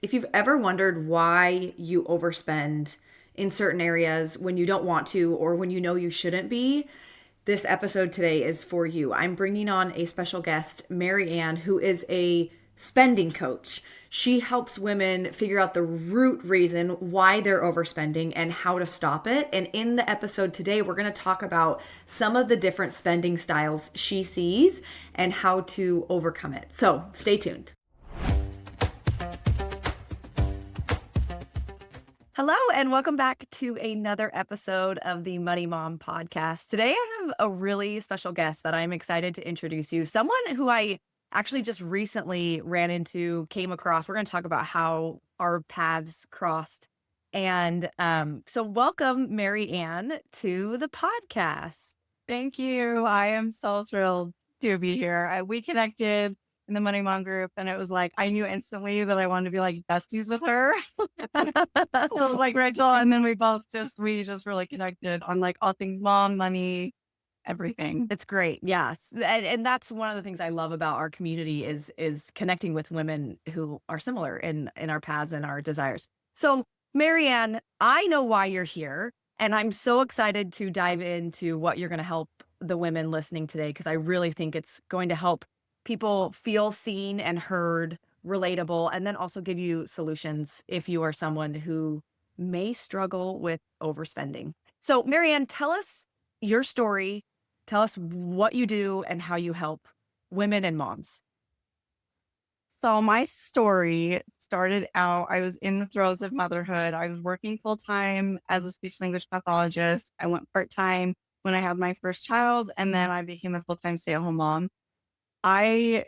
If you've ever wondered why you overspend in certain areas when you don't want to or when you know you shouldn't be, this episode today is for you. I'm bringing on a special guest, Maryanne, who is a spending coach. She helps women figure out the root reason why they're overspending and how to stop it. And in the episode today, we're going to talk about some of the different spending styles she sees and how to overcome it. So stay tuned. Hello, and welcome back to another episode of the Money Mom podcast. Today, I have a really special guest that I'm excited to introduce you. Someone who I actually just recently ran into, came across. We're going to talk about how our paths crossed. And so, welcome, Maryanne, to the podcast. Thank you. I am so thrilled to be here. We connected in the Money Mom group, and it was like I knew instantly that I wanted to be like besties with her. It was like Rachel, and then we just really connected on like all things mom, money, everything. It's great. Yes. And that's one of the things I love about our community is connecting with women who are similar in our paths and our desires. So, Maryanne, I know why you're here, and I'm so excited to dive into what you're going to help the women listening today because I really think it's going to help people feel seen and heard, relatable, and then also give you solutions if you are someone who may struggle with overspending. So, Maryanne, tell us your story. Tell us what you do and how you help women and moms. So my story started out, I was in the throes of motherhood. I was working full time as a speech language pathologist. I went part time when I had my first child, and then I became a full time stay at home mom. I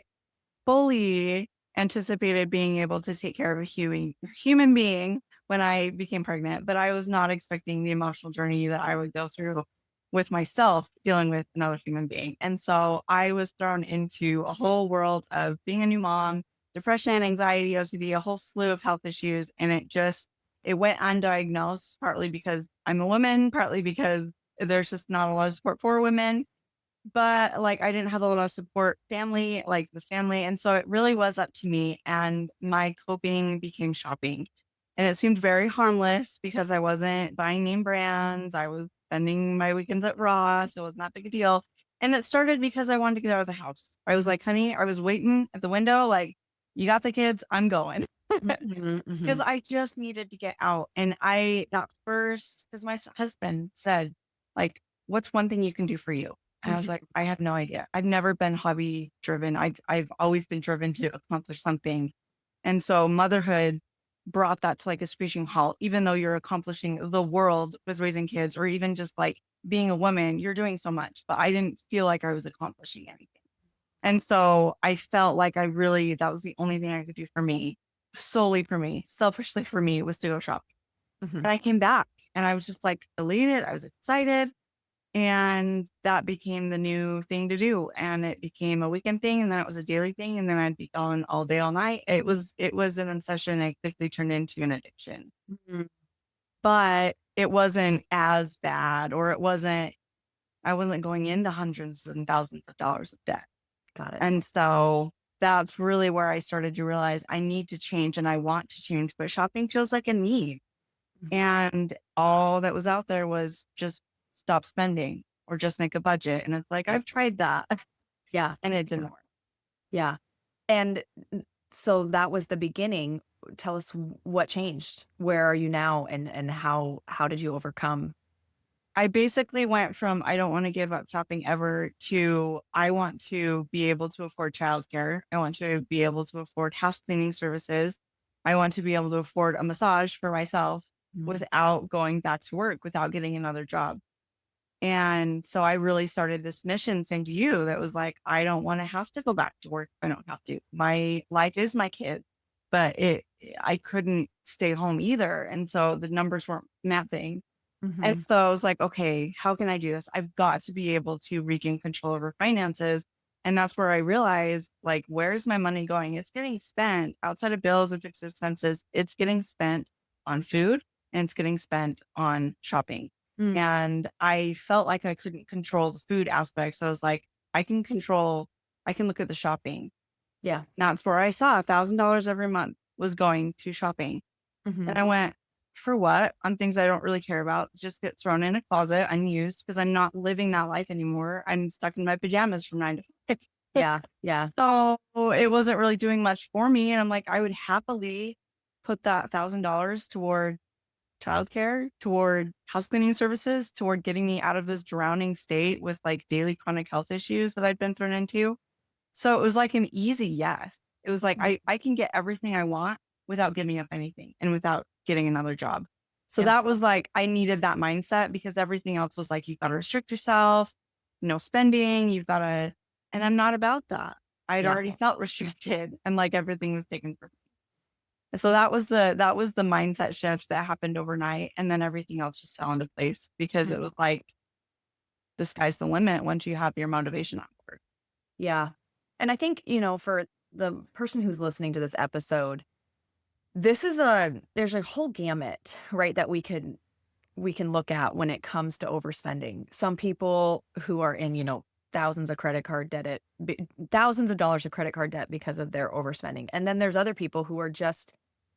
fully anticipated being able to take care of a human being when I became pregnant, but I was not expecting the emotional journey that I would go through with myself dealing with another human being. And so I was thrown into a whole world of being a new mom, depression, anxiety, OCD, a whole slew of health issues. And it went undiagnosed, partly because I'm a woman, partly because there's just not a lot of support for women. But like I didn't have a lot of support family, like this family. And so it really was up to me. And my coping became shopping. And it seemed very harmless because I wasn't buying name brands. I was spending my weekends at Ross. So it was not big a deal. And it started because I wanted to get out of the house. I was like, honey, I was waiting at the window, like, you got the kids, I'm going. Mhm, Because mhm. I just needed to get out. And at first, because my husband said, like, what's one thing you can do for you? And I was like, I have no idea. I've never been hobby driven. I've always been driven to accomplish something. And so motherhood brought that to like a screeching halt, even though you're accomplishing the world with raising kids or even just like being a woman, you're doing so much. But I didn't feel like I was accomplishing anything. And so I felt like that was the only thing I could do for me, solely for me, selfishly for me, was to go shop. Mhm. And I came back and I was just like elated. I was excited. And that became the new thing to do. And it became a weekend thing. And then it was a daily thing. And then I'd be gone all day, all night. It was an obsession. It quickly turned into an addiction, Mhm. but it wasn't as bad, I wasn't going into hundreds and thousands of dollars of debt. Got it. And so that's really where I started to realize I need to change and I want to change, but shopping feels like a need. And all that was out there was just stop spending or just make a budget. And it's like, Yep. I've tried that Yeah. and it didn't work. Yeah. And so that was the beginning. Tell us what changed. Where are you now and how did you overcome? I basically went from I don't want to give up shopping ever to I want to be able to afford childcare. I want to be able to afford house cleaning services. I want to be able to afford a massage for myself Mhm. without going back to work, without getting another job. And so I really started this mission saying to you that was like, I don't want to have to go back to work. I don't have to. My life is my kid, but I couldn't stay home either. And so the numbers weren't mapping. And Mhm. so I was like, okay, how can I do this? I've got to be able to regain control over finances. And that's where I realized, like, where's my money going? It's getting spent outside of bills and fixed expenses. It's getting spent on food and it's getting spent on shopping. Mm. And I felt like I couldn't control the food aspect. So I was like, I can look at the shopping. Yeah. That's where I saw $1,000 every month. was going to shopping. Mhm. And I went, for what? On things I don't really care about. Just get thrown in a closet, unused, because I'm not living that life anymore. I'm stuck in my pajamas from 9 to 5. Yeah, yeah, So it wasn't really doing much for me. And I'm like, I would happily put that $1,000 toward childcare, toward house cleaning services, toward getting me out of this drowning state with like daily chronic health issues that I'd been thrown into. So it was like an easy yes. It was like, mhm, I can get everything I want without giving up anything and without getting another job. So yep, that was like, I needed that mindset because everything else was like, you've got to restrict yourself, no spending, you've got to, and I'm not about that. I'd yeah, already felt restricted and like everything was taken from me. And so that was the mindset shift that happened overnight. And then everything else just fell into place because mm, it was like, the sky's the limit once you have your motivation on board. yeah. And I think, for the person who's listening to this episode, there's a whole gamut, right, that we can look at when it comes to overspending. Some people who are in, thousands of credit card debt, thousands of dollars of credit card debt because of their overspending. And then there's other people who are just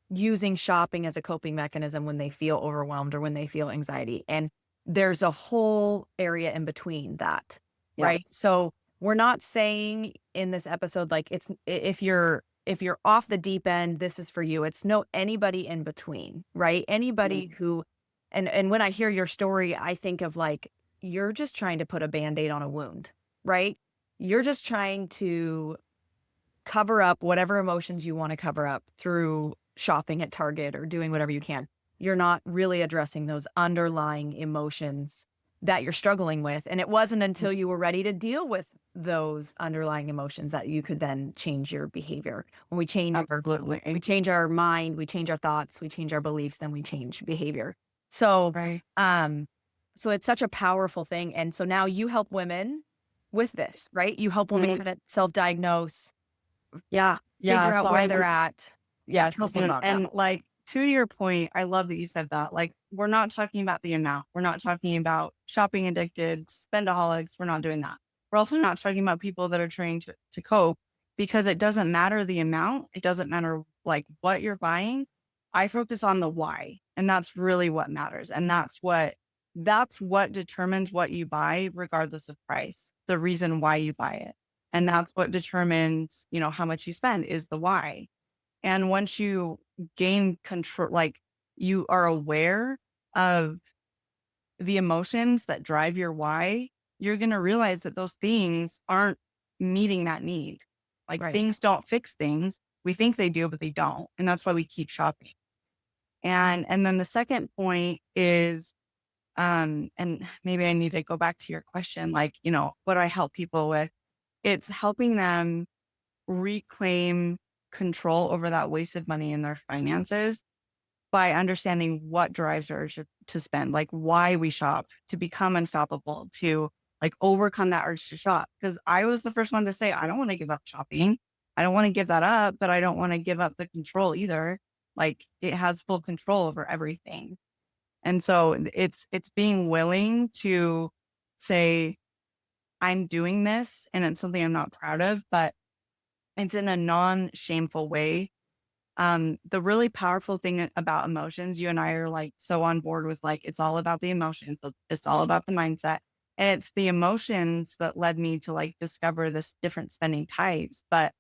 using shopping as a coping mechanism when they feel overwhelmed or when they feel anxiety. And there's a whole area in between that, Yeah. right? So we're not saying in this episode like if you're off the deep end, this is for you. It's no anybody in between, right? Anybody who and when I hear your story, I think of like you're just trying to put a band-aid on a wound, right? You're just trying to cover up whatever emotions you want to cover up through shopping at Target or doing whatever you can. You're not really addressing those underlying emotions that you're struggling with. And it wasn't until you were ready to deal with those underlying emotions that you could then change your behavior. When we Absolutely. change our mind, we change our thoughts, we change our beliefs, then we change behavior. So, Right. um, so it's such a powerful thing. And so now you help women with this, right? You help women Mhm. kind of self-diagnose, Yeah. Yeah. figure So out where I they're would, at. Yeah, tell yes. us a little about that. And like to your point, I love that you said that. Like, we're not talking about the amount. We're not talking about shopping addicted, spendaholics. We're not doing that. We're also not talking about people that are trying to cope because it doesn't matter the amount. It doesn't matter like what you're buying. I focus on the why. And that's really what matters. And that's what determines what you buy, regardless of price, the reason why you buy it. And that's what determines, how much you spend is the why. And once you gain control, like you are aware of the emotions that drive your why, you're going to realize that those things aren't meeting that need. Like Right. things don't fix things. We think they do, but they don't. And that's why we keep shopping. And then the second point is, and maybe I need to go back to your question, like, what I help people with, it's helping them reclaim control over that wasted money in their finances by understanding what drives our urge to spend, like why we shop, to become unstoppable, to like overcome that urge to shop. Because I was the first one to say, I don't want to give up shopping. I don't want to give that up, but I don't want to give up the control either. Like it has full control over everything. And so it's being willing to say, I'm doing this and it's something I'm not proud of, but it's in a non-shameful way. The really powerful thing about emotions, you and I are like so on board with like it's all about the emotions. So it's all about the mindset. And it's the emotions that led me to like discover this different spending types. But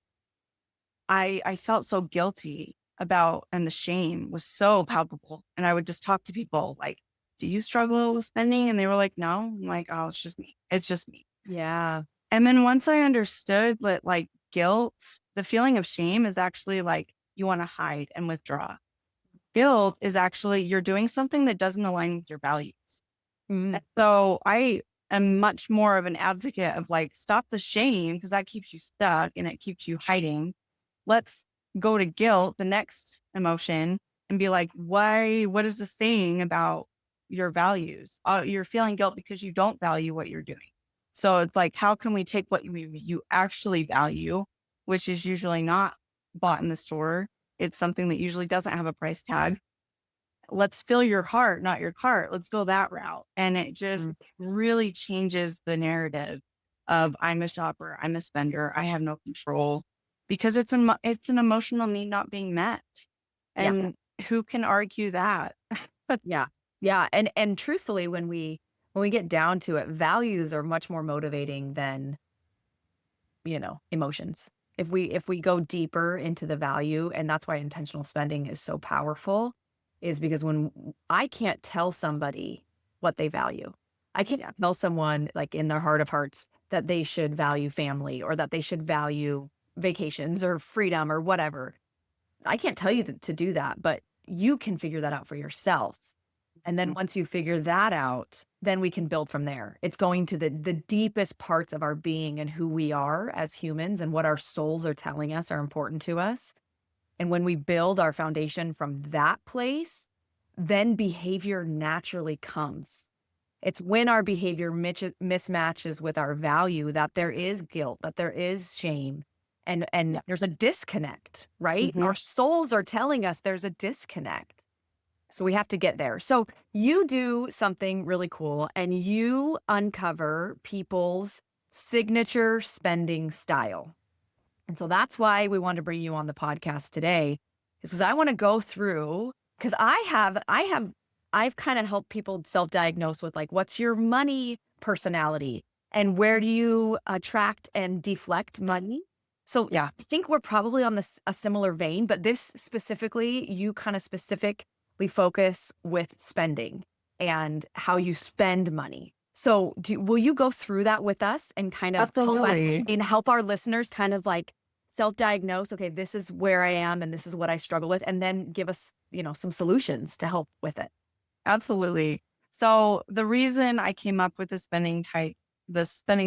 I felt so guilty about, and the shame was so palpable. And I would just talk to people like, do you struggle with spending? And they were like, no. I'm like, oh, it's just me. It's just me. Yeah. And then once I understood that like guilt, the feeling of shame is actually like you want to hide and withdraw. Guilt is actually you're doing something that doesn't align with your values. Mm, And so I am much more of an advocate of like, stop the shame because that keeps you stuck and it keeps you hiding. Let's go to guilt, the next emotion, and be like, why, what is this saying about your values? You're feeling guilt because you don't value what you're doing. So it's like, how can we take what you actually value, which is usually not bought in the store? It's something that usually doesn't have a price tag. Let's fill your heart, not your cart. Let's go that route. And it just mm, really changes the narrative of I'm a shopper, I'm a spender, I have no control. because it's an emotional need not being met. Yeah. And who can argue that? But Yeah. Yeah, and truthfully, when we get down to it, values are much more motivating than, emotions. If we go deeper into the value, and that's why intentional spending is so powerful, is because I can't tell somebody what they value. I can't yeah. tell someone, like, in their heart of hearts that they should value family or that they should value vacations or freedom or whatever. I can't tell you to do that, but you can figure that out for yourself. And then Mm. once you figure that out, then we can build from there. It's going to the deepest parts of our being and who we are as humans and what our souls are telling us are important to us. And when we build our foundation from that place, then behavior naturally comes. It's when our behavior mismatches with our value that there is guilt, that there is shame, and Yeah. there's a disconnect, right? Mhm. Our souls are telling us there's a disconnect. So we have to get there. So you do something really cool and you uncover people's signature spending style. And so that's why we want to bring you on the podcast today, is because I want to go through, because I've kind of helped people self-diagnose with, like, what's your money personality and where do you attract and deflect money? So Yeah. I think we're probably on a similar vein, but this specifically, you kind of specifically focus with spending and how you spend money. So will you go through that with us and kind of help us Absolutely. and help our listeners kind of like self-diagnose, okay, this is where I am and this is what I struggle with, and then give us, some solutions to help with it. Absolutely. So the reason I came up with the spending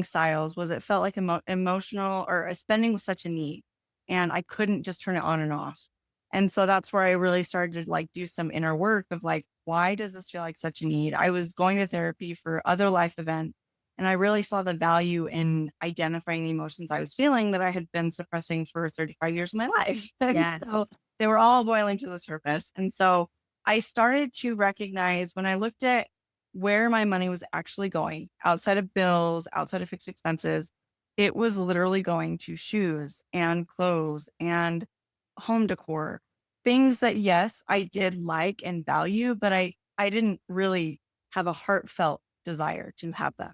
styles was it felt like emotional or spending was such a need and I couldn't just turn it on and off. And so that's where I really started to like do some inner work of like, why does this feel like such a need? I was going to therapy for other life events and I really saw the value in identifying the emotions I was feeling that I had been suppressing for 35 years of my life. Yeah. So they were all boiling to the surface. And so I started to recognize when I looked at where my money was actually going outside of bills, outside of fixed expenses, it was literally going to shoes and clothes and home decor, things that, yes, I did like and value, but I didn't really have a heartfelt desire to have them.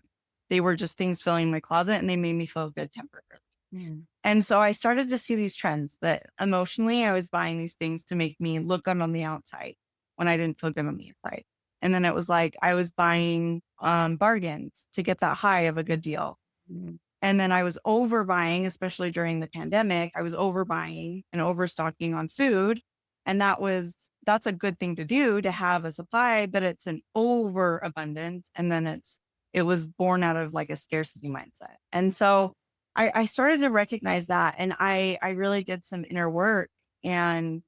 They were just things filling my closet and they made me feel good temporarily. Mm. And so I started to see these trends that emotionally I was buying these things to make me look good on the outside when I didn't feel good on the inside. And then it was like I was buying bargains to get that high of a good deal. Mm. And then I was overbuying, especially during the pandemic. I was overbuying and overstocking on food. And that's a good thing to do to have a supply, but it's an overabundance. And then it was born out of like a scarcity mindset. And so I started to recognize that. And I really did some inner work and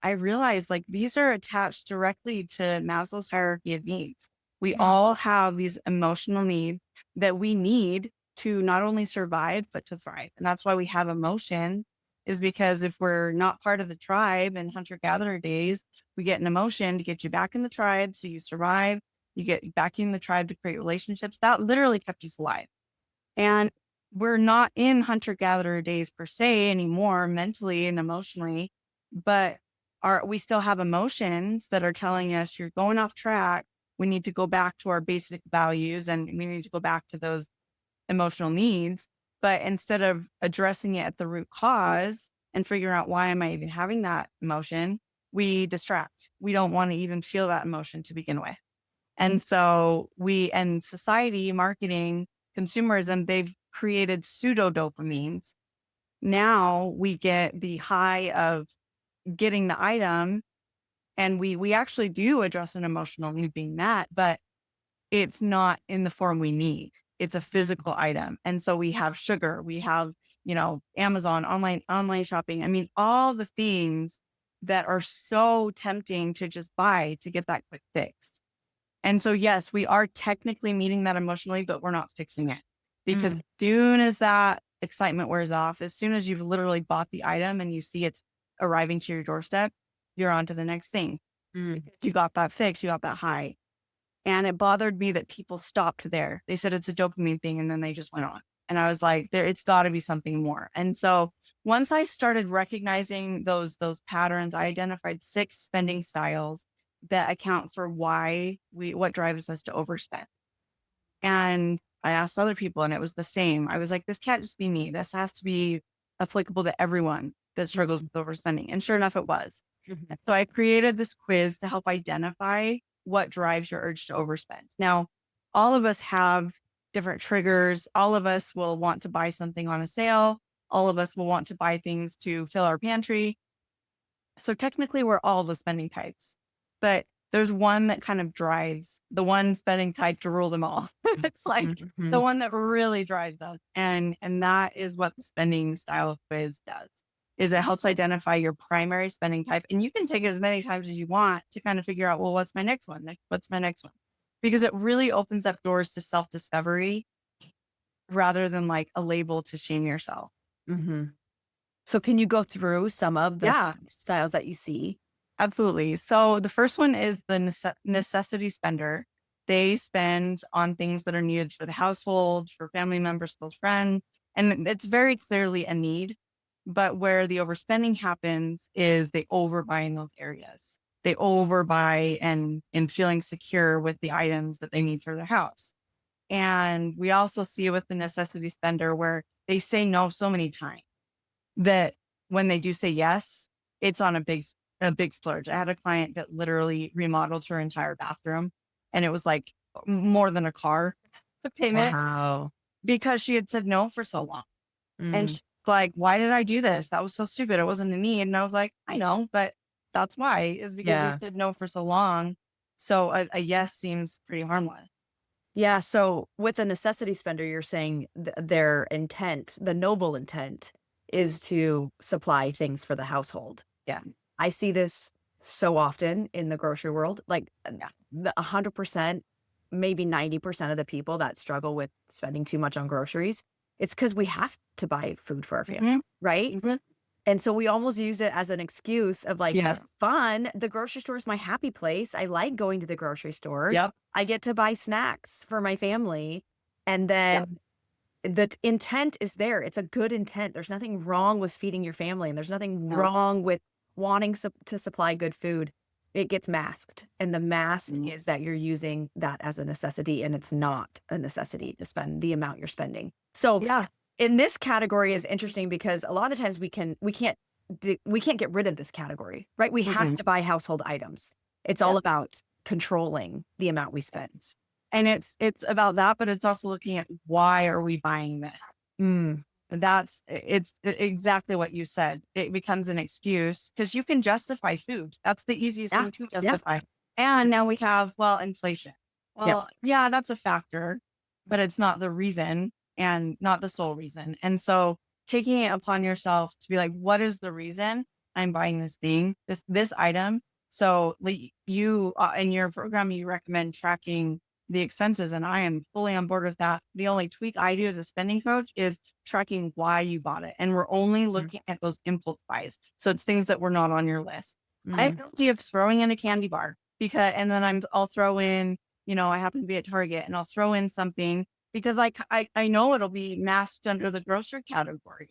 I realized like these are attached directly to Maslow's hierarchy of needs. We Yeah. all have these emotional needs that we need to not only survive, but to thrive. And that's why we have emotion, is because if we're not part of the tribe and hunter gatherer days, we get an emotion to get you back in the tribe. So you survive, you get back in the tribe to create relationships. That literally kept us alive. And we're not in hunter gatherer days per se anymore, mentally and emotionally, but we still have emotions that are telling us you're going off track. We need to go back to our basic values and we need to go back to those emotional needs. But instead of addressing it at the root cause and figuring out why am I even having that emotion, we distract. We don't want to even feel that emotion to begin with. And so and society, marketing, consumerism, they've created pseudo dopamines. Now we get the high of getting the item and we actually do address an emotional need being met, but it's not in the form we need. It's a physical item. And so we have sugar, we have, Amazon, online shopping. I mean, all the things that are so tempting to just buy to get that quick fix. And so, yes, we are technically meeting that emotionally, but we're not fixing it because Mm. as soon as that excitement wears off, as soon as you've literally bought the item and you see it's arriving to your doorstep, you're on to the next thing. Mm. Because you got that fix, you got that high. And it bothered me that people stopped there. They said it's a dopamine thing and then they just went on. And I was like, it's got to be something more. And so once I started recognizing those patterns, I identified 6 spending styles that account for what drives us to overspend. And I asked other people and it was the same. I was like, this can't just be me. This has to be applicable to everyone that struggles with overspending. And sure enough, it was. Mhm. So I created this quiz to help identify what drives your urge to overspend. Now, all of us have different triggers. All of us will want to buy something on a sale. All of us will want to buy things to fill our pantry. So technically, we're all the spending types, but there's one that kind of drives the one spending type to rule them all. It's like the Mhm. one that really drives us. And that is what the spending style quiz does, is it helps identify your primary spending type. And you can take it as many times as you want to kind of figure out, well, what's my next one? What's my next one? Because it really opens up doors to self-discovery rather than like a label to shame yourself. Mhm. So can you go through some of the Yeah. styles that you see? Absolutely. So the first one is the necessity spender. They spend on things that are needed for the household, for family members, close friends, and it's very clearly a need. But where the overspending happens is they overbuy in those areas. They overbuy and in feeling secure with the items that they need for their house. And we also see it with the necessity spender where they say no so many times that when they do say yes, it's on a big splurge. I had a client that literally remodeled her entire bathroom, and it was like more than a car payment Wow. because she had said no for so long. And Mm. she's like, "Why did I do this? That was so stupid. It wasn't a need." And I was like, "I know, but that's why, is because you Yeah. said no for so long. So a yes seems pretty harmless." Yeah, so with a necessity spender, you're saying their intent, the noble intent, is to supply things for the household. Yeah. I see this so often in the grocery world, like, Yeah. the 100%, maybe 90% of the people that struggle with spending too much on groceries, it's because we have to buy food for our family, Hmm. right? Hmm. And so we almost use it as an excuse of like, Yes. it's fun. The grocery store is my happy place. I like going to the grocery store. Yep. I get to buy snacks for my family. And Yep. then the intent is there. It's a good intent. There's nothing wrong with feeding your family, and there's nothing No. wrong with wanting to supply good food. It gets masked. And the mask Mm. is that you're using that as a necessity, and it's not a necessity to spend the amount you're spending. So Yeah. in this category is interesting because a lot of times we can't get rid of this category, right? We have Mm-mm. to buy household items. It's all Yep. about controlling the amount we spend. And it's about that, but it's also looking at why are we buying this? Mm, Exactly what you said. It becomes an excuse because you can justify food. That's the easiest yeah, thing to yeah, justify. And now we have, well, inflation. yep. Well, yeah, that's a factor, but it's not the reason and not the sole reason. And so taking it upon yourself to be like, what is the reason I'm buying this thing, this item? So you in your program, you recommend tracking the expenses, and I am fully on board with that. The only tweak I do as a spending coach is tracking why you bought it. And we're only Mm, looking at those impulse buys. So it's things that were not on your list. I'm mm, guilty of throwing in a candy bar and then I'll throw in, I happen to be at Target and I'll throw in something because I know it'll be masked under the grocery category.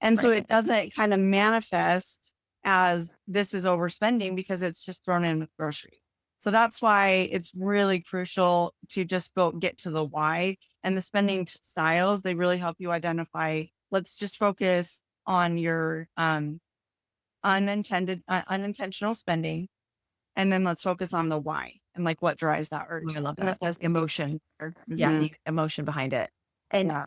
And so right. it doesn't kind of manifest as this is overspending because it's just thrown in with groceries. So that's why it's really crucial to just go get to the why, and the spending styles. They really help you identify. Let's just focus on your unintentional spending, and then let's focus on the why and like what drives that Oh, I urge. love And that. that's just Emotion. Yeah, Mhm. the emotion behind it. And Yeah.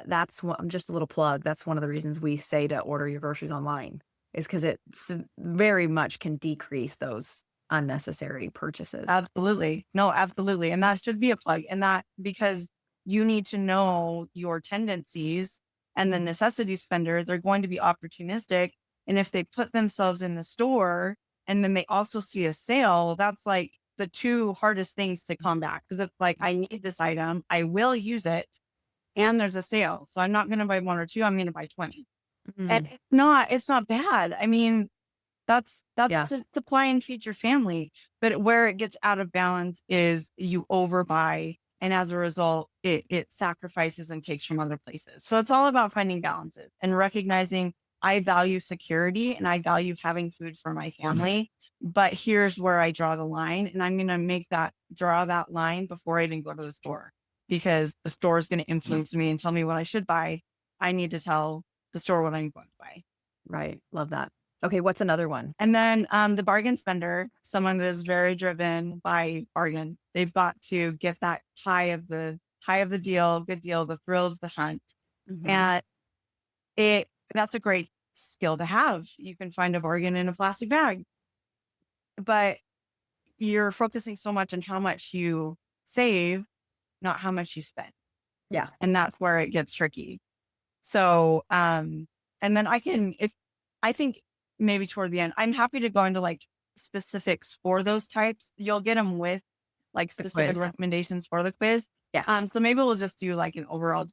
that's what, just a little plug. That's one of the reasons we say to order your groceries online is because it's very much can decrease those unnecessary purchases. Absolutely. No, absolutely. And that should be a plug. And that because you need to know your tendencies, and the necessity spender, they're going to be opportunistic. And if they put themselves in the store and then they also see a sale, that's like the two hardest things to combat because it's like, I need this item, I will use it, and there's a sale. So I'm not going to buy one or two, I'm going to buy 20. And Mm, it's not bad. I mean, that's yeah. to supply and feed your family. But where it gets out of balance is you overbuy, and as a result, it sacrifices and takes from other places. So it's all about finding balances and recognizing I value security and I value having food for my family, but here's where I draw the line. And I'm going to draw that line before I even go to the store because the store is going to influence me and tell me what I should buy. I need to tell the store what I'm going to buy. Right. Love that. Okay. What's another one? And then the bargain spender, someone that is very driven by bargain. They've got to get that high of the deal, good deal, the thrill of the hunt. Hmm. And that's a great skill to have. You can find a bargain in a plastic bag, but you're focusing so much on how much you save, not how much you spend. Yeah. And that's where it gets tricky. So, and then if I think maybe toward the end, I'm happy to go into like specifics for those types. You'll get them with like The specific quiz. recommendations for the quiz. Yeah. So maybe we'll just do like an overall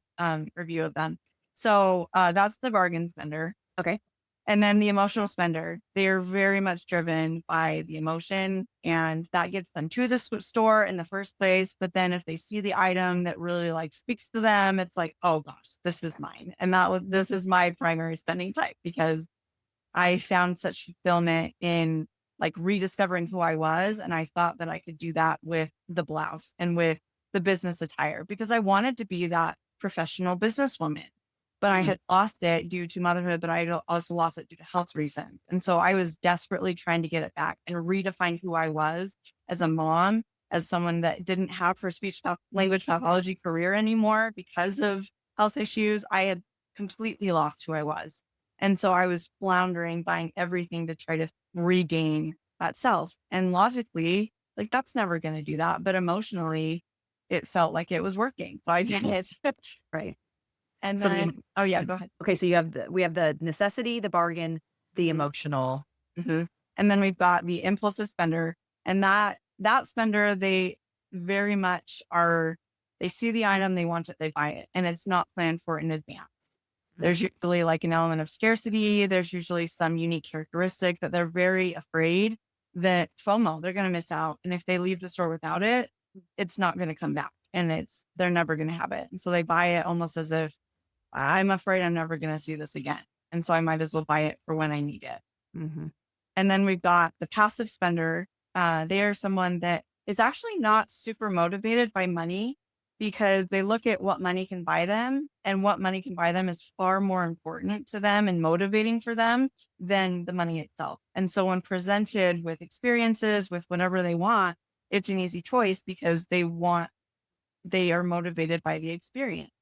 review of them. So that's the bargain spender. Okay. And then the emotional spender, they're very much driven by the emotion, and that gets them to the store in the first place. But then if they see the item that really like speaks to them, it's like, oh gosh, this is mine. And this is my primary spending type because I found such fulfillment in like rediscovering who I was. And I thought that I could do that with the blouse and with the business attire because I wanted to be that professional businesswoman. But I Mhm. had lost it due to motherhood, but I also lost it due to health reasons. And so I was desperately trying to get it back and redefine who I was as a mom, as someone that didn't have her language pathology career anymore because of health issues. I had completely lost who I was. And so I was floundering, buying everything to try to regain that self. And logically, like that's never going to do that. But emotionally, it felt like it was working. So I did it. Right. And So the then, oh, yeah, go ahead. okay, so we have the necessity, the bargain, the Mhm, emotional. mhm. And then we've got the impulsive spender. And that spender, they very much they see the item, they want it, they buy it. And it's not planned for in advance. There's Mhm. usually like an element of scarcity. There's usually some unique characteristic that they're very afraid that FOMO, they're going to miss out. And if they leave the store without it, it's not going to come back and they're never going to have it. And so they buy it almost as if I'm afraid I'm never going to see this again. And so I might as well buy it for when I need it. Mhm. And then we've got the passive spender. They are someone that is actually not super motivated by money because they look at what money can buy them, and what money can buy them is far more important to them and motivating for them than the money itself. And so when presented with experiences, with whatever they want, it's an easy choice because they are motivated by the experience.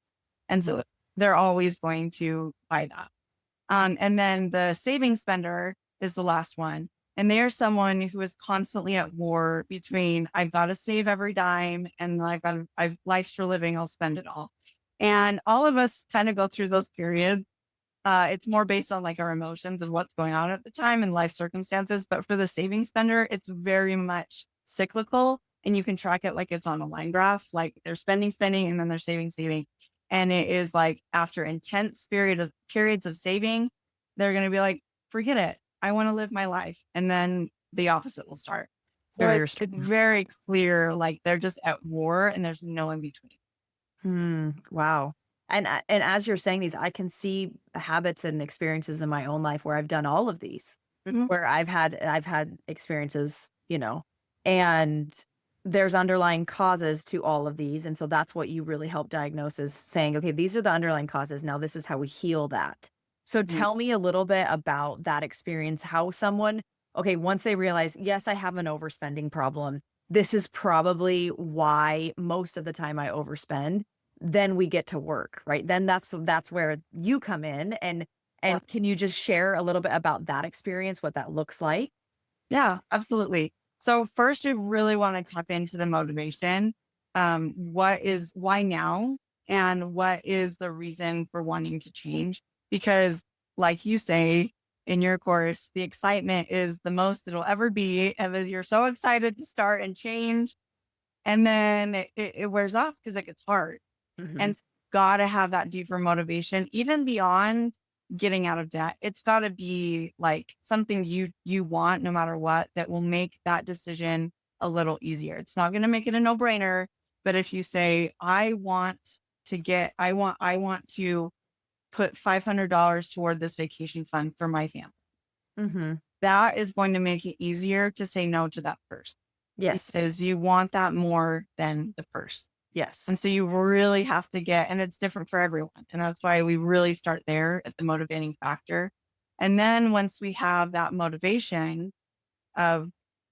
And so they're always going to buy that. And then the saving spender is the last one. And they are someone who is constantly at war between I've got to save every dime and I've life's for living, I'll spend it all. And all of us kind of go through those periods. It's more based on like our emotions and what's going on at the time and life circumstances. But for the saving spender, it's very much cyclical and you can track it like it's on a line graph. Like they're spending, and then they're saving. And it is like after intense periods of saving, they're going to be like, forget it. I want to live my life. And then the opposite will start. So Very it's restrictive. very clear, like they're just at war and there's no in between. Hmm. Wow. And as you're saying these, I can see habits and experiences in my own life where I've done all of these, Mhm. where I've had experiences, and there's underlying causes to all of these. And so that's what you really help diagnose is saying, okay, these are the underlying causes. Now this is how we heal that. So Mhm. tell me a little bit about that experience, how someone, okay, once they realize, yes, I have an overspending problem. This is probably why most of the time I overspend, then we get to work, right? Then that's where you come in, Yeah. and can you just share a little bit about that experience, what that looks like? Yeah, absolutely. So first you really want to tap into the motivation. Why now? And what is the reason for wanting to change? Because like you say in your course, the excitement is the most it'll ever be. And then you're so excited to start and change. And then it wears off because it gets hard. Mhm. And gotta have that deeper motivation, even beyond getting out of debt. It's gotta be like something you want no matter what that will make that decision a little easier. It's not gonna make it a no-brainer, but if you say, I want to put $500 toward this vacation fund for my family. Mhm. That is going to make it easier to say no to that purse Yes. because you want that more than the purse. Yes. And so you really have to get, and it's different for everyone. And that's why we really start there at the motivating factor. And then once we have that motivation of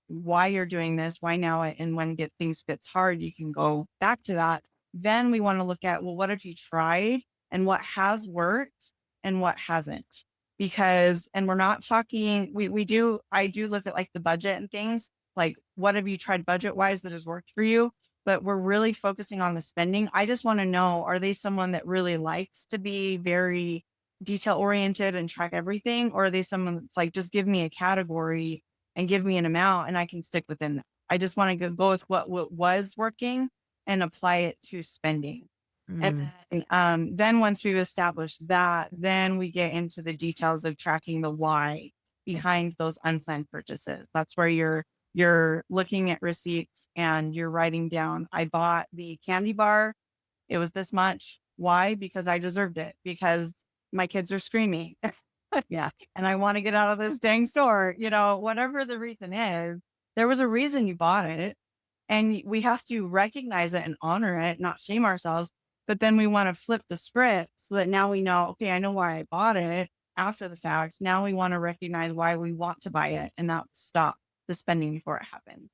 why you're doing this, why now, and when things gets hard, you can go back to that. Then we want to look at, well, what have you tried and what has worked and what hasn't? Because, and we're not talking, I do look at like the budget and things like, what have you tried budget wise that has worked for you? But we're really focusing on the spending. I just want to know, are they someone that really likes to be very detail oriented and track everything? Or are they someone that's like, just give me a category and give me an amount and I can stick within that. I just want to go with what was working and apply it to spending. And Mm. then once we've established that, then we get into the details of tracking the why behind those unplanned purchases. That's where you're looking at receipts and you're writing down, I bought the candy bar. It was this much. Why? Because I deserved it. Because my kids are screaming. Yeah. And I want to get out of this dang store, whatever the reason is, there was a reason you bought it. And we have to recognize it and honor it, not shame ourselves. But then we want to flip the script so that now we know, okay, I know why I bought it after the fact. Now we want to recognize why we want to buy it and not stop the spending before it happens.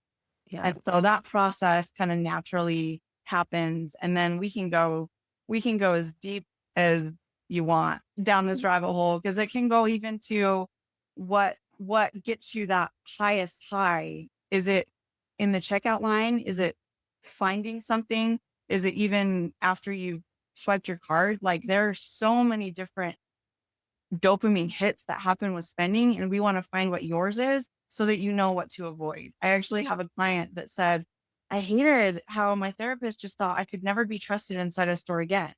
Yeah. And so that process kind of naturally happens. And then we can go as deep as you want down this rabbit hole because it can go even to what gets you that highest high. Is it in the checkout line? Is it finding something? Is it even after you swiped your card? Like there are so many different dopamine hits that happen with spending, and we want to find what yours is so that you know what to avoid. I actually have a client that said, I hated how my therapist just thought I could never be trusted inside a store again.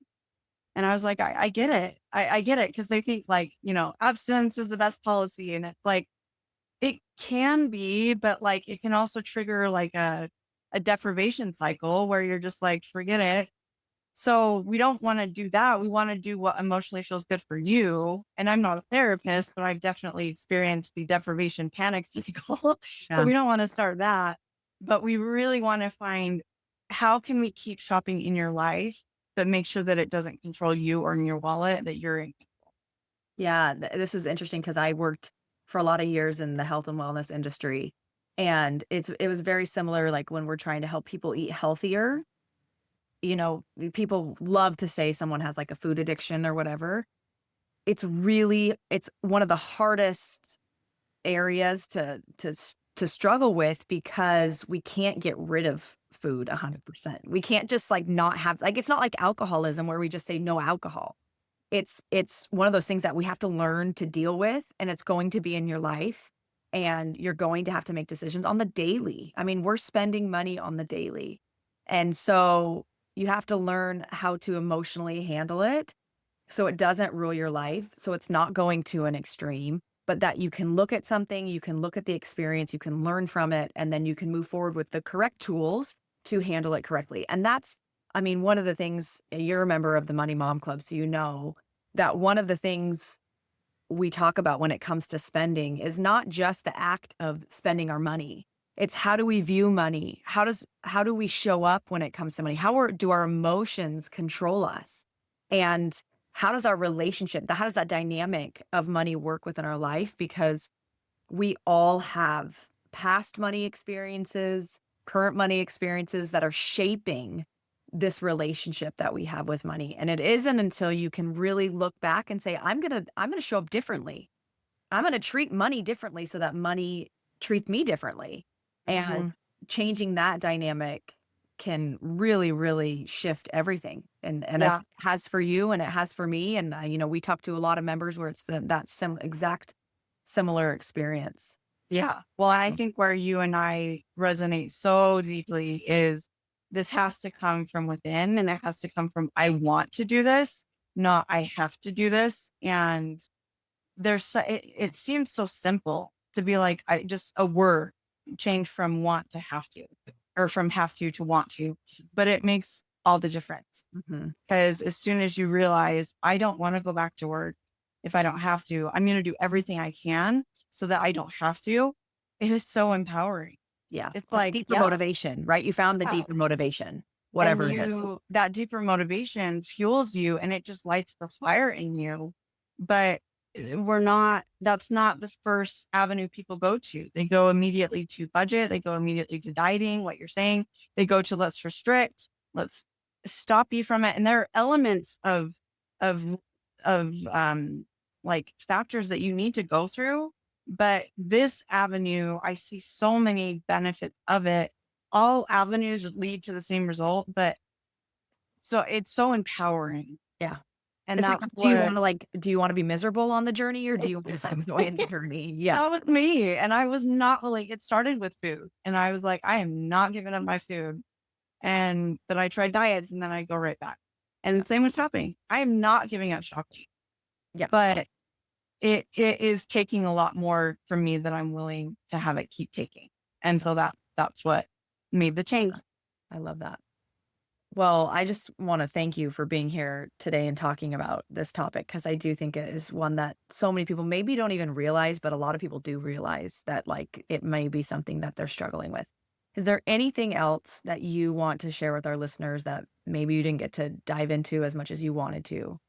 And I was like, I get it. I get it. Cause they think like, abstinence is the best policy. And it's like, it can be, but like it can also trigger like a deprivation cycle where you're just like, forget it. So we don't want to do that. We want to do what emotionally feels good for you. And I'm not a therapist, but I've definitely experienced the deprivation panic cycle. So Yeah. we don't want to start that. But we really want to find how can we keep shopping in your life, but make sure that it doesn't control you or in your wallet, that you're in. Yeah, this is interesting because I worked for a lot of years in the health and wellness industry, and it was very similar, like, when we're trying to help people eat healthier, the people love to say someone has, like, a food addiction or whatever. It's one of the hardest areas to struggle with because we can't get rid of food 100%. We can't just, like, not have like, it's not like alcoholism where we just say, "No alcohol." It's one of those things that we have to learn to deal with, and it's going to be in your life, and you're going to have to make decisions on the daily. I mean, we're spending money on the daily, and so you have to learn how to emotionally handle it so it doesn't rule your life, so it's not going to an extreme, but that you can look at something, you can look at the experience, you can learn from it, and then you can move forward with the correct tools to handle it correctly. And that's I mean, one of the things you're a member of the Money Mom Club, so you know that one of the things we talk about when it comes to spending is not just the act of spending our money. It's how do we view money? How do we show up when it comes to money? Do our emotions control us? And how does our relationship, how does that dynamic of money work within our life? Because we all have past money experiences, current money experiences that are shaping this relationship that we have with money. And it isn't until you can really look back and say, I'm going to show up differently. I'm going to treat money differently so that money treats me differently. And Mhm. changing that dynamic can really, really shift everything. And it Yeah. has for you and it has for me. And, we talk to a lot of members where it's exact similar experience. Yeah. Well, I think where you and I resonate so deeply is this has to come from within and it has to come from, I want to do this, not I have to do this. And it seems so simple to be like, I just a word change from want to have to, or from have to want to, but it makes all the difference. Mhm. Because as soon as you realize, I don't want to go back to work if I don't have to, I'm going to do everything I can so that I don't have to. It is so empowering. Yeah, It's that like, deeper yeah, motivation, right? You found the yeah. deeper motivation, And whatever it is. that deeper motivation fuels you and it just lights the fire in you. But that's not the first avenue people go to. They go immediately to budget, they go immediately to dieting, what you're saying. They go to let's restrict, let's stop you from it. And there are elements of like factors that you need to go through. But this avenue, I see so many benefits of it. All avenues lead to the same result, but so it's so empowering. Yeah. And It's like, that's do you what wanna, like do you wanna be miserable on the journey, or do you wanna find joy in the journey? Yeah. that was me. And I was not like, it started with food. And I was like, I am not giving up my food. And then I tried diets and then I go right back. And Yeah. the same with shopping. I am not giving up shopping, Yeah. but it is taking a lot more from me than I'm willing to have it keep taking. And so that's what made the change. I love that. Well, I just wanna thank you for being here today and talking about this topic, because I do think it is one that so many people maybe don't even realize, but a lot of people do realize that, like, it may be something that they're struggling with. Is there anything else that you want to share with our listeners that maybe you didn't get to dive into as much as you wanted to?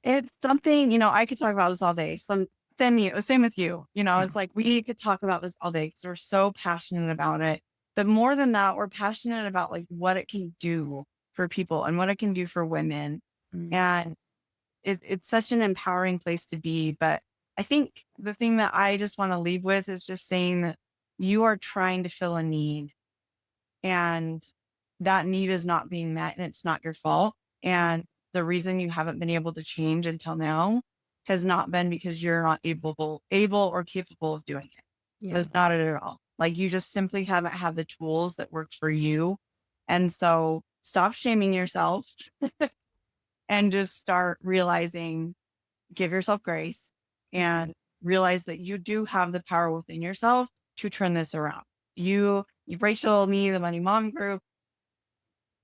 It's something, I could talk about this all day. Same with you. It's like we could talk about this all day because we're so passionate about it. But more than that, we're passionate about like what it can do for people and what it can do for women. Mm, And it's such an empowering place to be. But I think the thing that I just want to leave with is just saying that you are trying to fill a need and that need is not being met and it's not your fault. And the reason you haven't been able to change until now has not been because you're not able or capable of doing it. yeah. That's not it at all. Like you just simply haven't had the tools that work for you. And so stop shaming yourself and just start realizing, give yourself grace and realize that you do have the power within yourself to turn this around. Rachel, me, the Money Mom group,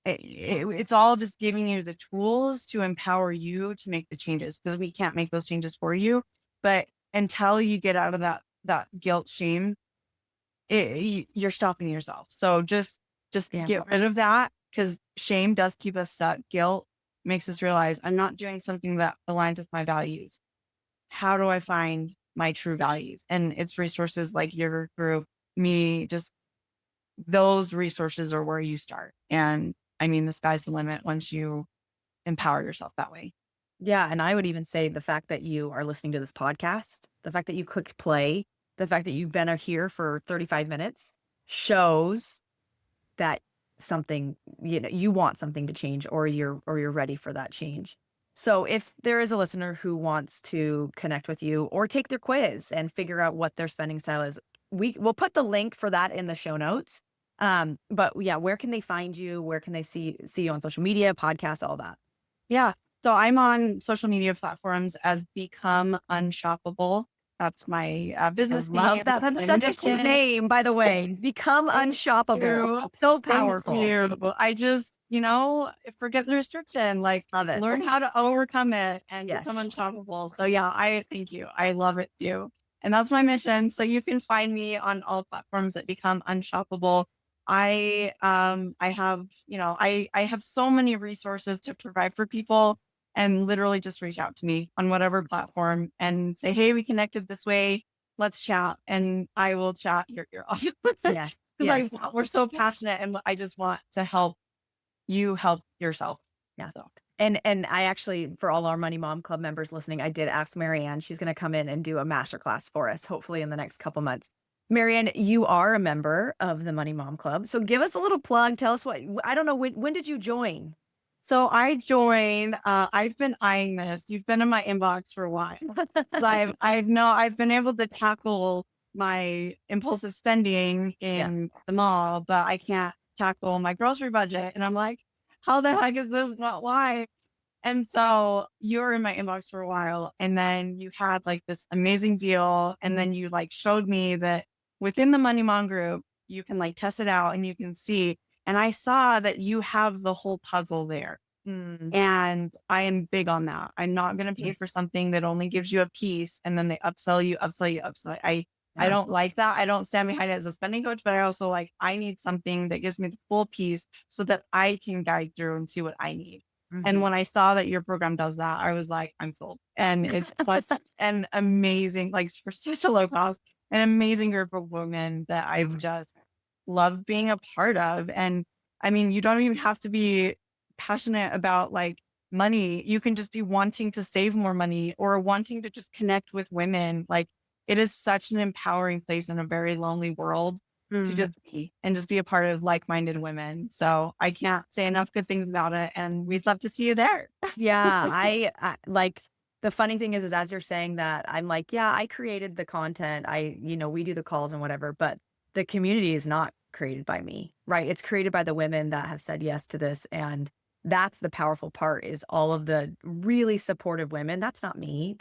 it's all just giving you the tools to empower you to make the changes because we can't make those changes for you. But until you get out of that guilt, shame, you're stopping yourself. So just Yeah. get rid of that because shame does keep us stuck. Guilt makes us realize I'm not doing something that aligns with my values. How do I find my true values? And it's resources like your group, me, just those resources are where you start. And I mean, the sky's the limit once you empower yourself that way. Yeah, and I would even say the fact that you are listening to this podcast, the fact that you clicked play, the fact that you've been here for 35 minutes shows that something, you want something to change, or you're ready for that change. So if there is a listener who wants to connect with you or take their quiz and figure out what their spending style is, we'll put the link for that in the show notes. But yeah, where can they find you? Where can they see you on social media, podcasts, all that? Yeah. So I'm on social media platforms as Become Unshoppable. That's my I business love name. that. That's My such a cool mission. name, by the way. Become Thank unshoppable. you. So Thank powerful. you. I just, forget the restriction, like Love it. learn how to overcome it and become Yes. unstoppable. So yeah, I thank you. I love it too. And that's my mission. So you can find me on all platforms that become unshoppable. I have, I have so many resources to provide for people and literally just reach out to me on whatever platform and say, hey, we connected this way. Let's chat. And I will chat your ear off. Yes. Because Yes. we're so passionate and I just want to help you help yourself. Yeah. So And I actually, for all our Money Mom Club members listening, I did ask Maryanne. She's going to come in and do a masterclass for us, hopefully in the next couple months. Maryanne, you are a member of the Money Mom Club. So give us a little plug. Tell us I don't know, when did you join? so I joined, I've been eyeing this. You've been in my inbox for a while. So I've been able to tackle my impulsive spending Yeah. in the mall, but I can't tackle my grocery budget. And I'm like, how the heck is this not why? And so you were in my inbox for a while and then you had like this amazing deal. And then you like showed me that within the Money Mom group, you can like test it out and you can see. And I saw that you have the whole puzzle there. Mm, And I am big on that. I'm not going to pay mm, for something that only gives you a piece and then they upsell you, upsell you, upsell. I yeah. don't like that. I don't stand behind it as a spending coach, but I also like I need something that gives me the full piece so that I can guide through and see what I need. And Mhm. when I saw that your program does that, I was like, I'm sold. And it's such an amazing, like for such a low cost, an amazing group of women that I've just loved being a part of. And I mean, you don't even have to be passionate about like money. You can just be wanting to save more money or wanting to just connect with women. Like it is such an empowering place in a very lonely world to Mhm. just be and just be a part of like-minded women. So I can't say enough good things about it. And we'd love to see you there. Yeah, I like the funny thing is as you're saying that, I'm like, yeah, I created the content. We do the calls and whatever, but the community is not created by me, right? It's created by the women that have said yes to this. And that's the powerful part is all of the really supportive women. That's not me.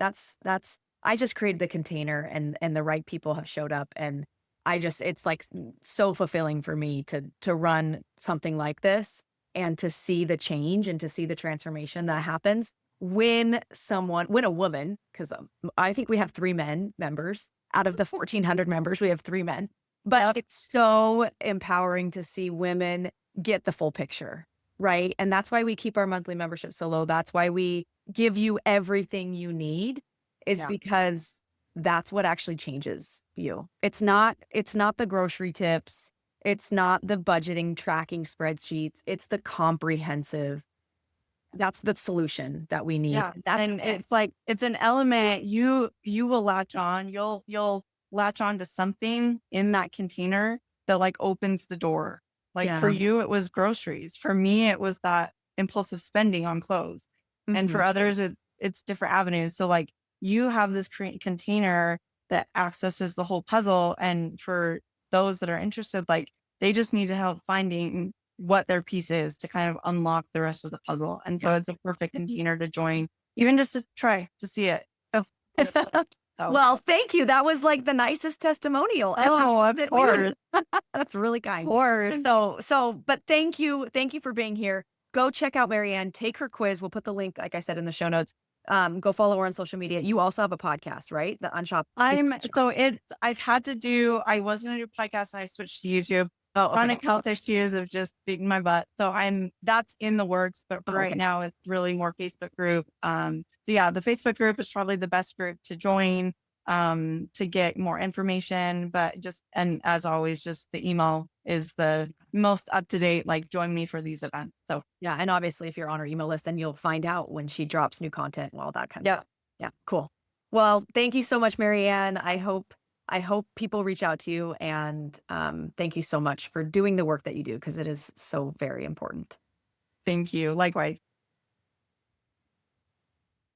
I just created the container and the right people have showed up. And it's like so fulfilling for me to run something like this and to see the change and to see the transformation that happens when a woman, because I think we have 3 men members out of the 1,400 members, we have 3 men. But Yep. it's so empowering to see women get the full picture, right? And that's why we keep our monthly membership so low. That's why we give you everything you need, is Yeah. because that's what actually changes you. It's not the grocery tips. It's not the budgeting tracking spreadsheets. It's the comprehensive. That's the solution that we need. Yeah, That's and it. it's like it's an element you will latch on. You'll latch on to something in that container that like opens the door. Like for Yeah. you, it was groceries. For me, it was that impulsive spending on clothes, and for Mhm. others, it's different avenues. So like you have this container that accesses the whole puzzle, and for those that are interested, like they just need to help finding what their piece is to kind of unlock the rest of the puzzle. And so Yeah. it's a perfect container to join, even just to try to see it. Oh, so, Well, thank you. That was like the nicest testimonial ever oh, of that we would. course, That's really of kind. course. But thank you for being here. Go check out Maryanne, take her quiz. We'll put the link, like I said, in the show notes. Go follow her on social media. You also have a podcast, right? The Unshop. I've had to do, I was going to do podcasts and I switched to YouTube. Oh, okay. Chronic health issues of just beating my butt. So that's in the works, but for Oh, right okay. now, it's really more Facebook group. So yeah, the Facebook group is probably the best group to join, to get more information, but and as always, just the email is the most up to date, like join me for these events. So Yeah, and obviously, if you're on her email list, then you'll find out when she drops new content and all that kind of yeah, stuff. Yeah, cool. Well, thank you so much, Maryanne. I hope people reach out to you, and thank you so much for doing the work that you do because it is so very important. thank you. Likewise.